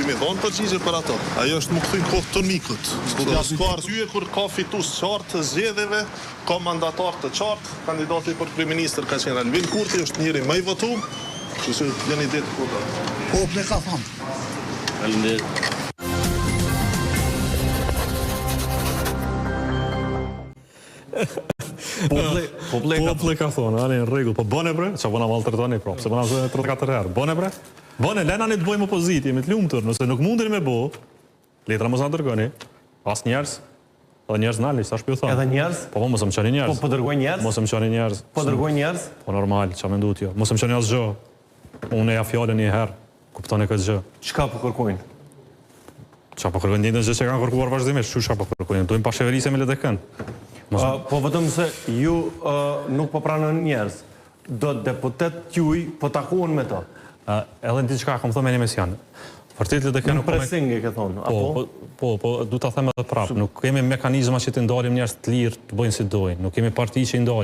ti mi dhonë përgjigje për ato. Ajo është më këthyn kohë të mikut. S'ka arsye kur ka fitus qartë të zgjedhjeve, ka mandatar të qartë, kandidati për kryeministër ka qenë Albin Kurti, është njëri më i votuar, kështu që jeni ditë ku do. Populli ka thonë. Faleminderit. Populli ka thonë, ani në rregull, po bëne bre, që bëna maltretoni prapë, se bëna 34 herë. Bëne bre, bëne, lena një të bëjmë opozitë, jemi të lumtur, nëse nuk mundeni me bo, letra mos na dërgoni, as njerëz, edhe njerëz nali, sa shpju thonë. Edhe njerëz? Po mos më qani njerëz. Po dërgoj njerëz? Mos më qani njerëz. Po dërgoj njerëz? Po normal, qa me ndu t'jo. Mos më qani asgjë. Unë e ja fjallën një herë, kuptoni këtë gjë. Çka po kërkojnë? Qa po kërkojnë njëtën gjë që kanë kërkuar vazhdimisht, çka po kërkojnë, dojmë pa sheverise me ledekën. Po vetëm se ju nuk po pranën njerëz, do deputet t'juj po takuan me to. Edhe në diçka kam thënë me një mesion. Vërtet ledekën Në pressing e ke thonë, apo? Po, du ta them edhe prapë, nuk kemi mekanizma që të ndalim njerëz të lirë të bëjnë si dojnë, nuk kemi parti që i ndalim.